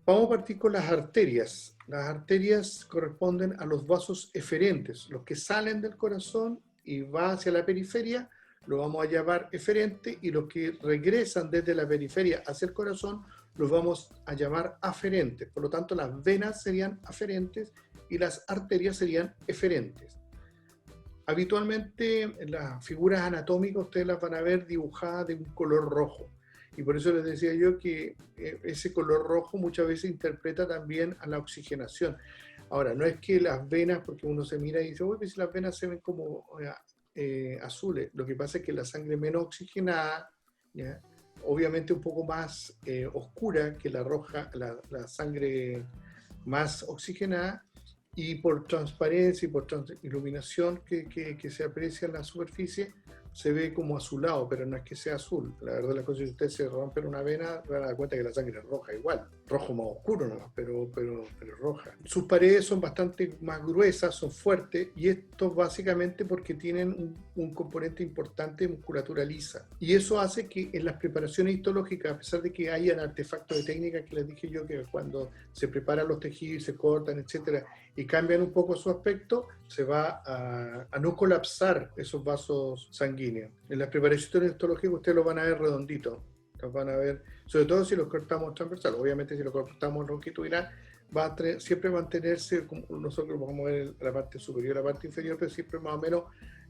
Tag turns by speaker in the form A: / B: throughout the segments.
A: Vamos a partir con las arterias. Las arterias corresponden a los vasos eferentes, los que salen del corazón y van hacia la periferia, lo vamos a llamar eferente, y los que regresan desde la periferia hacia el corazón, los vamos a llamar aferentes. Por lo tanto, las venas serían aferentes y las arterias serían eferentes. Habitualmente las figuras anatómicas ustedes las van a ver dibujadas de un color rojo. Y por eso les decía yo que ese color rojo muchas veces interpreta también a la oxigenación. Ahora, no es que las venas, porque uno se mira y dice, uy, pues las venas se ven como azules. Lo que pasa es que la sangre menos oxigenada, ¿ya? Obviamente un poco más oscura que la roja, la sangre más oxigenada, y por transparencia y por iluminación que se aprecia en la superficie, se ve como azulado, pero no es que sea azul. La verdad, la cosa es que si ustedes se rompen una vena, van a dar cuenta que la sangre es roja igual. Rojo más oscuro nomás, pero roja. Sus paredes son bastante más gruesas, son fuertes, y esto básicamente porque tienen un componente importante de musculatura lisa. Y eso hace que en las preparaciones histológicas, a pesar de que hayan artefactos de técnica que les dije yo, que cuando se preparan los tejidos, se cortan, etcétera, y cambian un poco su aspecto, se va a no colapsar esos vasos sanguíneos. En las preparaciones histológicas ustedes lo van a ver redondito, los van a ver, sobre todo si los cortamos transversal. Obviamente si lo cortamos longitudinal, siempre mantenerse, como nosotros vamos a ver la parte superior y la parte inferior, pero siempre más o menos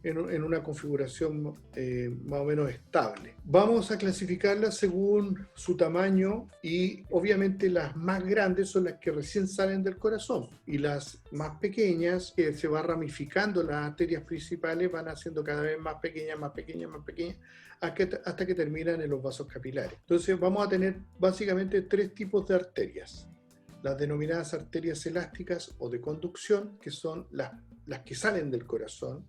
A: en una configuración más o menos estable. Vamos a clasificarlas según su tamaño, y obviamente las más grandes son las que recién salen del corazón, y las más pequeñas, que se va ramificando las arterias principales, van haciendo cada vez más pequeñas, más pequeñas, más pequeñas, hasta que terminan en los vasos capilares. Entonces vamos a tener básicamente tres tipos de arterias. Las denominadas arterias elásticas o de conducción, que son las que salen del corazón,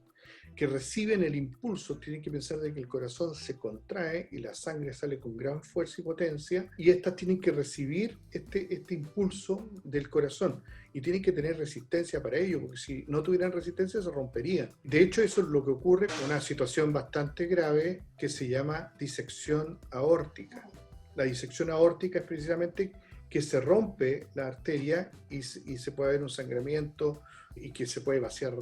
A: que reciben el impulso. Tienen que pensar de que el corazón se contrae y la sangre sale con gran fuerza y potencia, y estas tienen que recibir este impulso del corazón, y tienen que tener resistencia para ello, porque si no tuvieran resistencia se romperían. De hecho, eso es lo que ocurre con una situación bastante grave que se llama disección aórtica. La disección aórtica es precisamente que se rompe la arteria y se puede ver un sangramiento y que se puede vaciar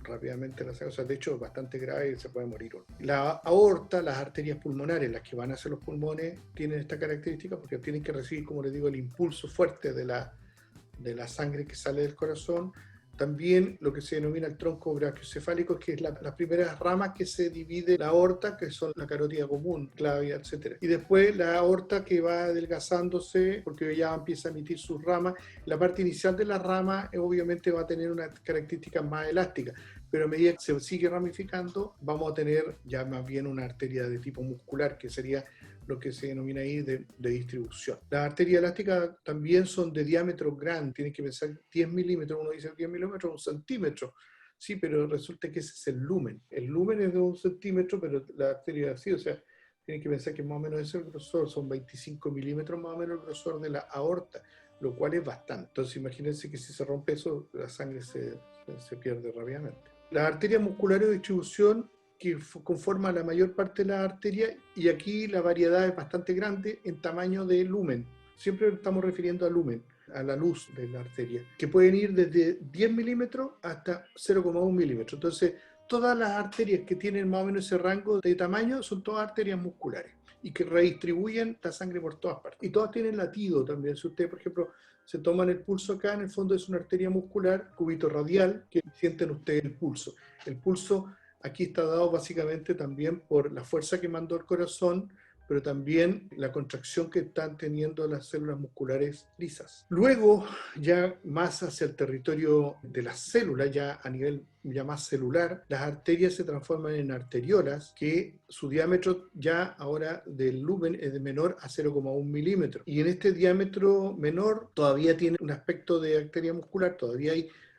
A: rápidamente la sangre. O sea, de hecho es bastante grave y se puede morir uno. La aorta, las arterias pulmonares, las que van hacia los pulmones, tienen esta característica porque tienen que recibir, como les digo, el impulso fuerte de la sangre que sale del corazón. También lo que se denomina el tronco brachiocefálico, que es las primeras ramas que se divide la aorta, que son la carótida común, clavia, etc. Y después la aorta que va adelgazándose porque ya empieza a emitir sus ramas. La parte inicial de la rama obviamente va a tener una característica más elástica, pero a medida que se sigue ramificando vamos a tener ya más bien una arteria de tipo muscular, que sería lo que se denomina ahí de distribución. Las arterias elásticas también son de diámetro grande, tienen que pensar 10 milímetros, uno dice 10 milímetros, un centímetro, sí, pero resulta que ese es el lumen. El lumen es de un centímetro, pero la arteria es así, o sea, tienen que pensar que más o menos ese es el grosor, son 25 milímetros más o menos el grosor de la aorta, lo cual es bastante. Entonces imagínense que si se rompe eso, la sangre se pierde rápidamente. Las arterias musculares de distribución, que conforman la mayor parte de las arterias, y aquí la variedad es bastante grande en tamaño de lumen. Siempre estamos refiriendo a lumen, a la luz de la arteria, que pueden ir desde 10 milímetros hasta 0,1 milímetros. Entonces, todas las arterias que tienen más o menos ese rango de tamaño son todas arterias musculares y que redistribuyen la sangre por todas partes. Y todas tienen latido también. Si usted, por ejemplo, se toman el pulso acá, en el fondo es una arteria muscular, cúbito radial, que sienten ustedes el pulso. El pulso aquí está dado básicamente también por la fuerza que mandó el corazón, pero también la contracción que están teniendo las células musculares lisas. Luego, ya más hacia el territorio de las células, ya a nivel ya más celular, las arterias se transforman en arteriolas, que su diámetro ya ahora del lumen es de menor a 0,1 milímetro. Y en este diámetro menor todavía tiene un aspecto de arteria muscular, todavía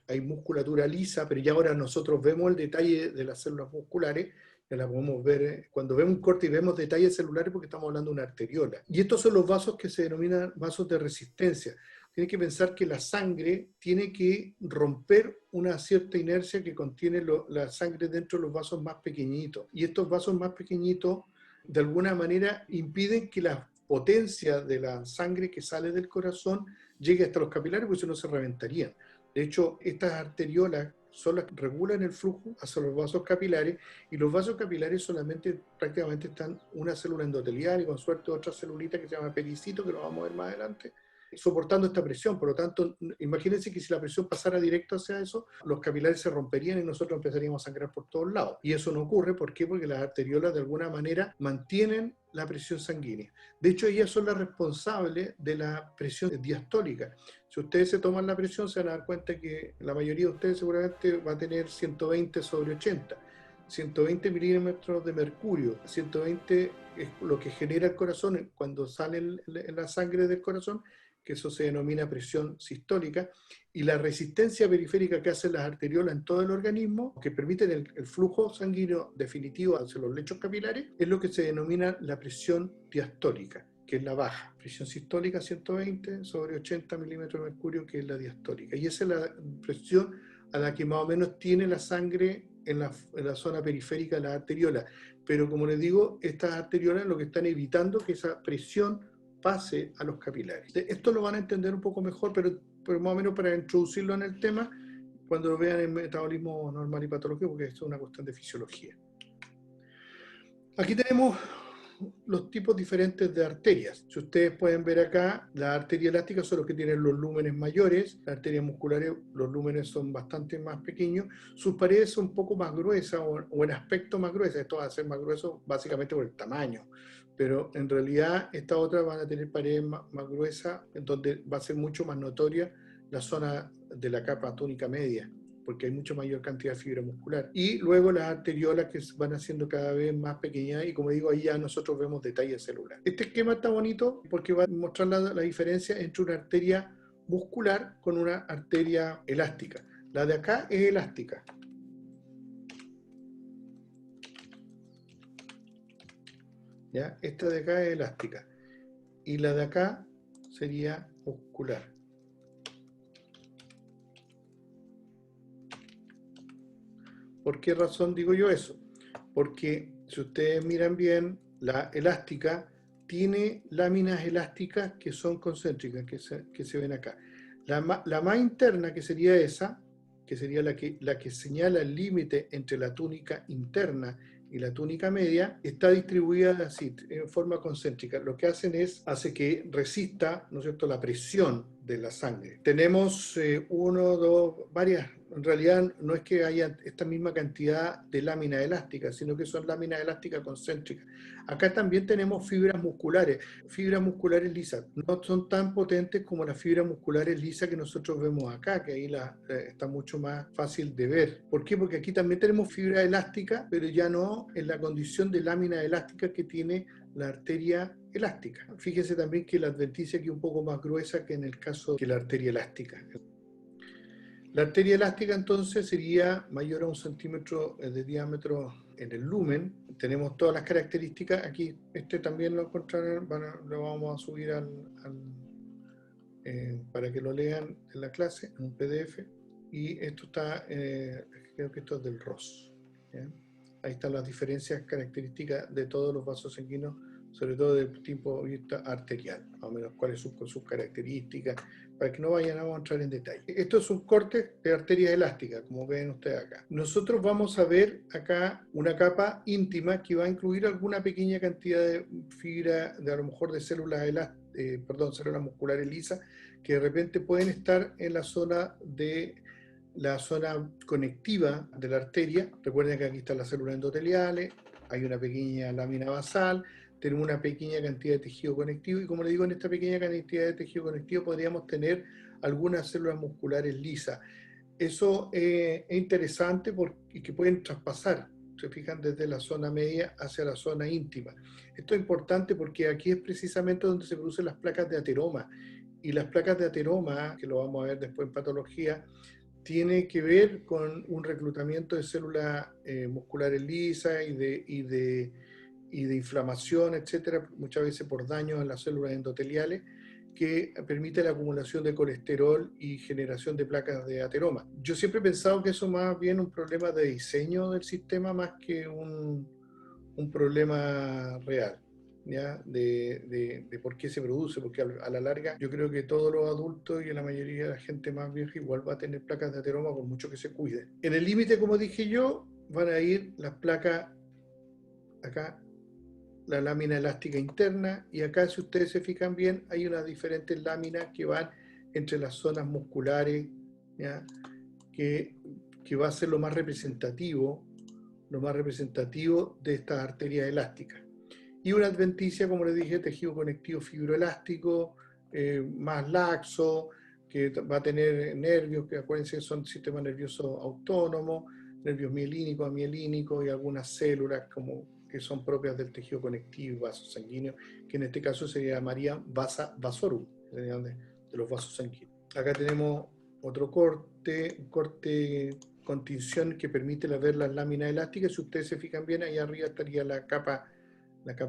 A: hay musculatura lisa, pero ya ahora nosotros vemos el detalle de las células musculares, ya la podemos ver cuando vemos un corte y vemos detalles celulares, porque estamos hablando de una arteriola. Y estos son los vasos que se denominan vasos de resistencia. Tienen que pensar que la sangre tiene que romper una cierta inercia que contiene la sangre dentro de los vasos más pequeñitos. Y estos vasos más pequeñitos, de alguna manera, impiden que la potencia de la sangre que sale del corazón llegue hasta los capilares, porque si no se reventarían. De hecho, estas arteriolas son las que regulan el flujo hacia los vasos capilares, y los vasos capilares solamente prácticamente están una célula endotelial y con suerte otra celulita que se llama pericito, que lo vamos a ver más adelante, soportando esta presión. Por lo tanto, imagínense que si la presión pasara directo hacia eso, los capilares se romperían y nosotros empezaríamos a sangrar por todos lados. Y eso no ocurre, ¿por qué? Porque las arteriolas de alguna manera mantienen la presión sanguínea. De hecho, ellas son las responsables de la presión diastólica. Si ustedes se toman la presión, se van a dar cuenta que la mayoría de ustedes seguramente va a tener 120/80. 120 milímetros de mercurio. 120 es lo que genera el corazón cuando sale la sangre del corazón, que eso se denomina presión sistólica, y la resistencia periférica que hacen las arteriolas en todo el organismo, que permiten el flujo sanguíneo definitivo hacia los lechos capilares, es lo que se denomina la presión diastólica, que es la baja. Presión sistólica 120/80 milímetros de mercurio, que es la diastólica. Y esa es la presión a la que más o menos tiene la sangre en la zona periférica de la arteriola. Pero como les digo, estas arteriolas lo que están evitando que esa presión pase a los capilares. Esto lo van a entender un poco mejor, pero más o menos para introducirlo en el tema, cuando lo vean en metabolismo normal y patológico, porque esto es una cuestión de fisiología. Aquí tenemos los tipos diferentes de arterias. Si ustedes pueden ver acá, las arterias elásticas son los que tienen los lúmenes mayores, las arterias musculares, los lúmenes son bastante más pequeños, sus paredes son un poco más gruesas o en aspecto más gruesas. Esto va a ser más grueso básicamente por el tamaño, pero en realidad estas otras van a tener paredes más gruesas, en donde va a ser mucho más notoria la zona de la capa túnica media, porque hay mucha mayor cantidad de fibra muscular. Y luego las arteriolas, que van haciendo cada vez más pequeñas, y como digo, ahí ya nosotros vemos detalles celulares. Este esquema está bonito porque va a mostrar la diferencia entre una arteria muscular con una arteria elástica. La de acá es elástica. ¿Ya? Esta de acá es elástica. Y la de acá sería muscular. ¿Por qué razón digo yo eso? Porque si ustedes miran bien, la elástica tiene láminas elásticas que son concéntricas, que se ven acá. La más interna, que sería esa, que sería la que señala el límite entre la túnica interna y la túnica media, está distribuida así, en forma concéntrica. Lo que hace que resista, ¿no es cierto?, la presión de la sangre. Tenemos varias. En realidad no es que haya esta misma cantidad de láminas elásticas, sino que son láminas elásticas concéntricas. Acá también tenemos fibras musculares lisas. No son tan potentes como las fibras musculares lisas que nosotros vemos acá, que ahí está mucho más fácil de ver. ¿Por qué? Porque aquí también tenemos fibra elástica, pero ya no en la condición de lámina elástica que tiene la arteria elástica. Fíjense también que la adventicia aquí es un poco más gruesa que en el caso de la arteria elástica. La arteria elástica entonces sería mayor a 1 centímetro de diámetro en el lumen. Tenemos todas las características. Aquí también lo encontrarán, lo vamos a subir para que lo lean en la clase, en un PDF. Y esto está, creo que esto es del ROS. ¿Ya? Ahí están las diferencias características de todos los vasos sanguíneos, sobre todo del tipo de vista arterial, más o menos cuáles son sus características, para que no vayan a entrar en detalle. Esto es un corte de arterias elásticas, como ven ustedes acá. Nosotros vamos a ver acá una capa íntima que va a incluir alguna pequeña cantidad de fibra, de a lo mejor de células células musculares lisas, que de repente pueden estar en la zona conectiva de la arteria. Recuerden que aquí están las células endoteliales, hay una pequeña lámina basal, tenemos una pequeña cantidad de tejido conectivo, y como les digo, en esta pequeña cantidad de tejido conectivo podríamos tener algunas células musculares lisas. Eso es interesante y que pueden traspasar, se fijan, desde la zona media hacia la zona íntima. Esto es importante porque aquí es precisamente donde se producen las placas de ateroma, y las placas de ateroma, que lo vamos a ver después en patología, tiene que ver con un reclutamiento de células musculares lisas y de inflamación, etcétera, muchas veces por daño en las células endoteliales, que permite la acumulación de colesterol y generación de placas de ateroma. Yo siempre he pensado que eso más bien un problema de diseño del sistema más que un problema real. ¿ya? De por qué se produce, porque a la larga yo creo que todos los adultos y la mayoría de la gente más vieja igual va a tener placas de ateroma por mucho que se cuide. En el límite, como dije yo, van a ir las placas acá, la lámina elástica interna, y acá, si ustedes se fijan bien, hay unas diferentes láminas que van entre las zonas musculares, ¿ya? Que va a ser lo más representativo de estas arterias elásticas. Y una adventicia, como les dije, tejido conectivo fibroelástico, más laxo, que va a tener nervios, que acuérdense son sistemas nerviosos autónomos, nervios mielínicos, amielínicos y algunas células como que son propias del tejido conectivo y vasos sanguíneos, que en este caso se llamaría vasa vasorum, de los vasos sanguíneos. Acá tenemos otro corte, un corte con tinción que permite ver las láminas elásticas. Si ustedes se fijan bien, ahí arriba estaría la capa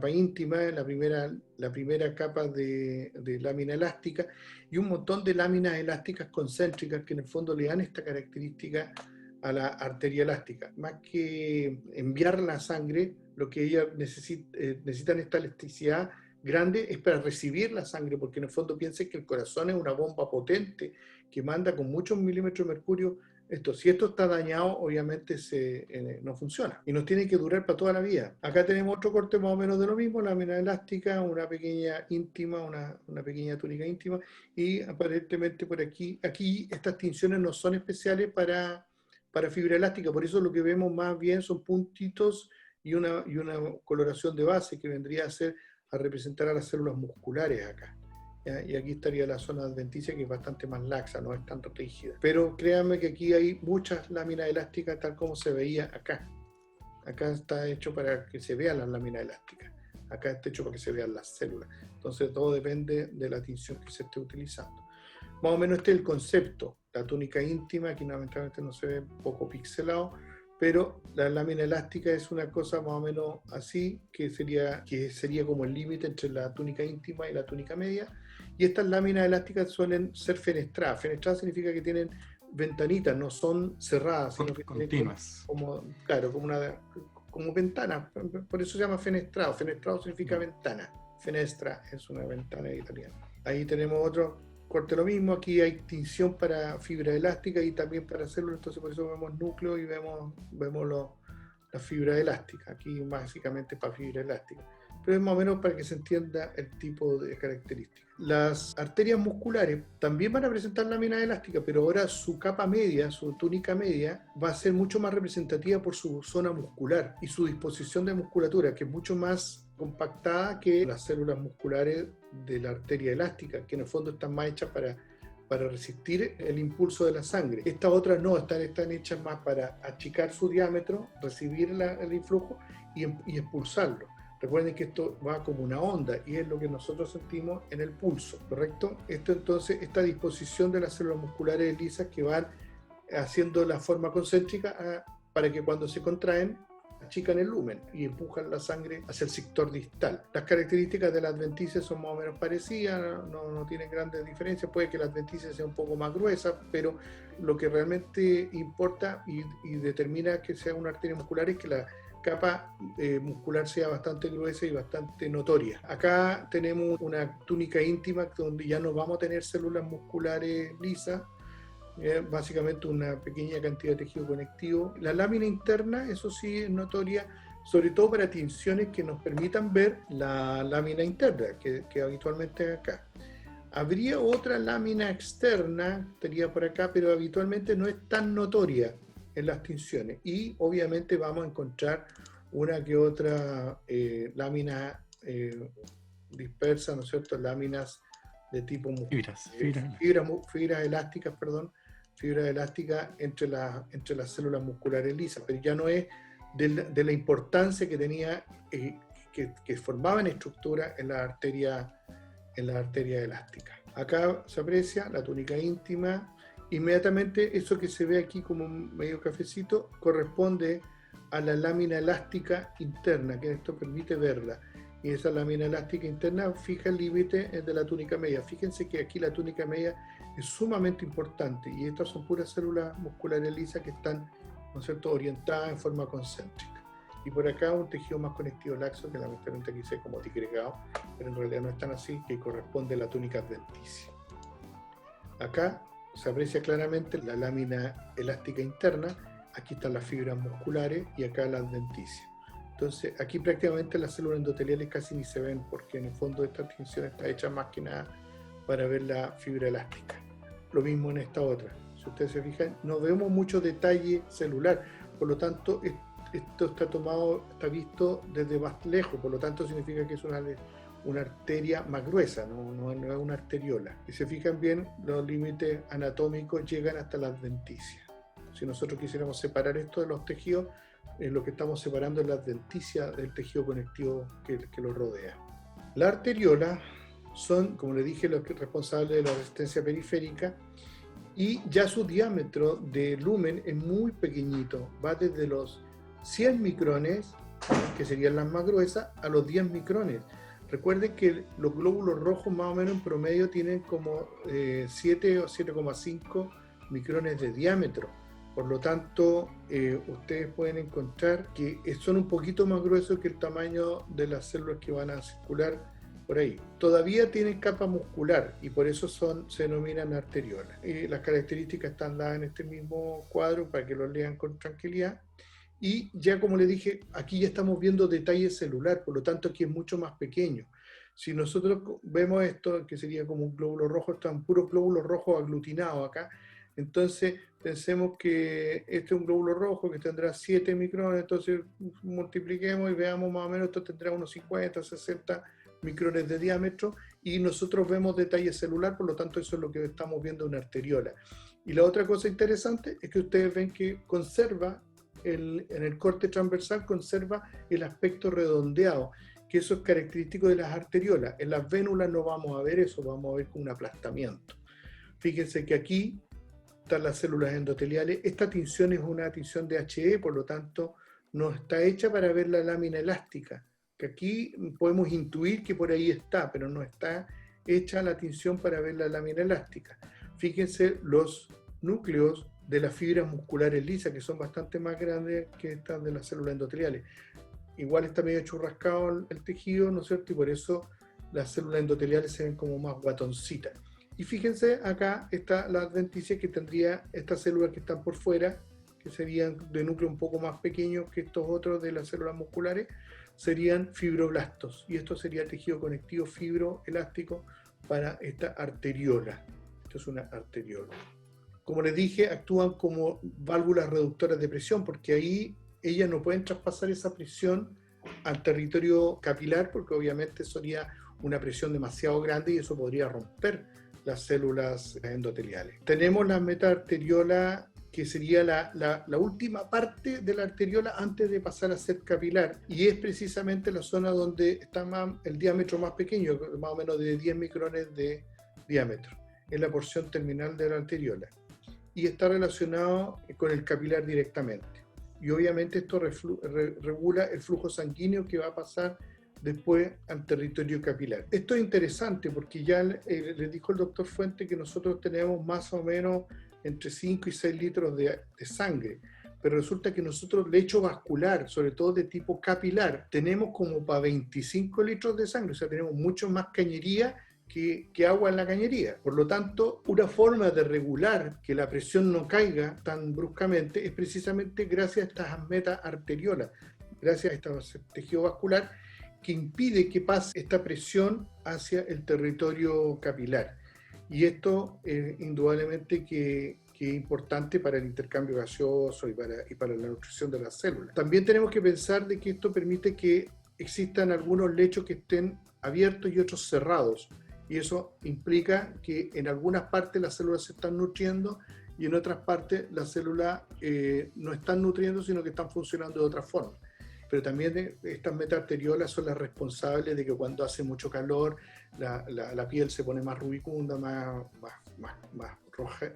A: íntima, la primera capa de lámina elástica, y un montón de láminas elásticas concéntricas que en el fondo le dan esta característica a la arteria elástica. Más que enviar la sangre, lo que ellas necesitan esta elasticidad grande es para recibir la sangre, porque en el fondo piensen que el corazón es una bomba potente que manda con muchos milímetros de mercurio. Si esto está dañado, obviamente no funciona y nos tiene que durar para toda la vida. Acá tenemos otro corte más o menos de lo mismo, lámina elástica, una pequeña íntima, una pequeña túnica íntima, y aparentemente por aquí estas tinciones no son especiales para fibra elástica, por eso lo que vemos más bien son puntitos y una coloración de base que vendría a representar a las células musculares acá. ¿Ya? Y aquí estaría la zona adventicia, que es bastante más laxa, no es tanto rígida. Pero créanme que aquí hay muchas láminas elásticas, tal como se veía acá. Acá está hecho para que se vean las láminas elásticas. Acá está hecho para que se vean las células. Entonces todo depende de la tinción que se esté utilizando. Más o menos este es el concepto. La túnica íntima, aquí lamentablemente no se ve, poco pixelado, pero la lámina elástica es una cosa más o menos así, que sería como el límite entre la túnica íntima y la túnica media. Y estas láminas elásticas suelen ser fenestradas. Fenestradas significa que tienen ventanitas, no son cerradas, sino que
B: continuas.
A: Como ventanas. Por eso se llama fenestrado. Fenestrado significa ventana. Fenestra es una ventana italiana. Ahí tenemos otro corte, lo mismo. Aquí hay tinción para fibra elástica y también para células, entonces por eso vemos núcleo y vemos la fibra elástica. Aquí básicamente para fibra elástica, pero es más o menos para que se entienda el tipo de características. Las arterias musculares también van a presentar láminas elásticas, pero ahora su capa media, su túnica media, va a ser mucho más representativa por su zona muscular y su disposición de musculatura, que es mucho más compactada que las células musculares de la arteria elástica, que en el fondo están más hechas para resistir el impulso de la sangre. Estas otras no, están hechas más para achicar su diámetro, recibir el influjo y expulsarlo. Recuerden que esto va como una onda y es lo que nosotros sentimos en el pulso, ¿correcto? Entonces, esta disposición de las células musculares lisas que van haciendo la forma concéntrica para que cuando se contraen achican el lumen y empujan la sangre hacia el sector distal. Las características de la adventicia son más o menos parecidas, no tienen grandes diferencias. Puede que la adventicia sea un poco más gruesa, pero lo que realmente importa y determina que sea una arteria muscular es que la capa muscular sea bastante gruesa y bastante notoria. Acá tenemos una túnica íntima donde ya no vamos a tener células musculares lisas, básicamente una pequeña cantidad de tejido conectivo. La lámina interna, eso sí es notoria, sobre todo para tinciones que nos permitan ver la lámina interna, que habitualmente es acá. Habría otra lámina externa, estaría por acá, pero habitualmente no es tan notoria en las tinciones. Y obviamente vamos a encontrar una que otra lámina dispersa, ¿no es cierto? Láminas de tipo fibras elásticas, perdón, fibra elástica entre las células musculares lisas, pero ya no es de la importancia que tenía, que formaban estructura en la arteria elástica. Acá se aprecia la túnica íntima. Inmediatamente eso que se ve aquí como medio cafecito corresponde a la lámina elástica interna, que esto permite verla. Y esa lámina elástica interna fija el límite de la túnica media. Fíjense que aquí la túnica media es sumamente importante y estas son puras células musculares lisas que están, ¿no es cierto?, orientadas en forma concéntrica. y por acá un tejido más conectivo laxo, que lamentablemente aquí se ve como disgregado, pero en realidad no es tan así, que corresponde a la túnica adventicia. Acá se aprecia claramente la lámina elástica interna, aquí están las fibras musculares y acá la adventicia. Entonces aquí prácticamente las células endoteliales casi ni se ven, porque en el fondo esta tinción está hecha más que nada para ver la fibra elástica. Lo mismo en esta otra. Si ustedes se fijan, no vemos mucho detalle celular, por lo tanto esto está visto desde más lejos, por lo tanto significa que es una arteria más gruesa, no es una arteriola. Si se fijan bien, los límites anatómicos llegan hasta la adventicia. Si nosotros quisiéramos separar esto de los tejidos, lo que estamos separando es la adventicia del tejido conectivo que lo rodea. La arteriola son, como les dije, los responsables de la resistencia periférica, y ya su diámetro de lumen es muy pequeñito, va desde los 100 micrones, que serían las más gruesas, a los 10 micrones. Recuerden que los glóbulos rojos más o menos en promedio tienen como 7 o 7,5 micrones de diámetro. Por lo tanto, ustedes pueden encontrar que son un poquito más gruesos que el tamaño de las células que van a circular por ahí. Todavía tienen capa muscular y por eso se denominan arteriolas. Las características están dadas en este mismo cuadro para que lo lean con tranquilidad. Y ya como les dije, aquí ya estamos viendo detalle celular, por lo tanto aquí es mucho más pequeño. Si nosotros vemos esto, que sería como un glóbulo rojo, están puros glóbulos rojos aglutinados acá, entonces pensemos que este es un glóbulo rojo que tendrá 7 micrones, entonces multipliquemos y veamos más o menos, esto tendrá unos 50, 60 micrones de diámetro, y nosotros vemos detalle celular, por lo tanto eso es lo que estamos viendo en una arteriola. Y la otra cosa interesante es que ustedes ven que conserva, en el corte transversal conserva el aspecto redondeado, que eso es característico de las arteriolas. En las vénulas no vamos a ver eso, vamos a ver con un aplastamiento. Fíjense que aquí están las células endoteliales. Esta tinción es una tinción de HE, por lo tanto no está hecha para ver la lámina elástica, que aquí podemos intuir que por ahí está, pero no está hecha la tinción para ver la lámina elástica. Fíjense los núcleos de las fibras musculares lisas, que son bastante más grandes que estas de las células endoteliales. Igual está medio churrascado el tejido, ¿no es cierto? Y por eso las células endoteliales se ven como más guatoncitas. Y fíjense, acá está la adventicia, que tendría estas células que están por fuera, que serían de núcleo un poco más pequeños que estos otros de las células musculares, serían fibroblastos. Y esto sería el tejido conectivo fibroelástico para esta arteriola. Esto es una arteriola. Como les dije, actúan como válvulas reductoras de presión, porque ahí ellas no pueden traspasar esa presión al territorio capilar, porque obviamente sería una presión demasiado grande y eso podría romper las células endoteliales. Tenemos la metaarteriola, que sería la última parte de la arteriola antes de pasar a ser capilar, y es precisamente la zona donde está el diámetro más pequeño, más o menos de 10 micrones de diámetro. Es la porción terminal de la arteriola y está relacionado con el capilar directamente. Y obviamente esto regula el flujo sanguíneo que va a pasar después al territorio capilar. Esto es interesante porque ya les dijo el doctor Fuente que nosotros tenemos más o menos entre 5 y 6 litros de sangre, pero resulta que nosotros lecho vascular, sobre todo de tipo capilar, tenemos como para 25 litros de sangre, o sea, tenemos mucho más cañería que agua en la cañería. Por lo tanto, una forma de regular que la presión no caiga tan bruscamente es precisamente gracias a estas metaarteriolas, gracias a este tejido vascular que impide que pase esta presión hacia el territorio capilar. Y esto indudablemente que es importante para el intercambio gaseoso y para la nutrición de las células. También tenemos que pensar de que esto permite que existan algunos lechos que estén abiertos y otros cerrados. Y eso implica que en algunas partes las células se están nutriendo y en otras partes las células no están nutriendo, sino que están funcionando de otra forma. Pero también estas metaarteriolas son las responsables de que cuando hace mucho calor la piel se pone más rubicunda, más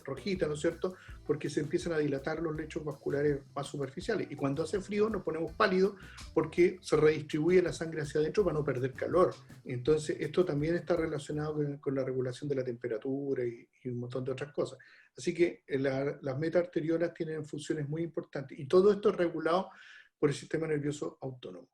A: rojita, ¿no es cierto? Porque se empiezan a dilatar los lechos vasculares más superficiales. Y cuando hace frío nos ponemos pálidos porque se redistribuye la sangre hacia adentro para no perder calor. Entonces esto también está relacionado con la regulación de la temperatura y un montón de otras cosas. Así que las metaarteriolas tienen funciones muy importantes. Y todo esto es regulado por el sistema nervioso autónomo.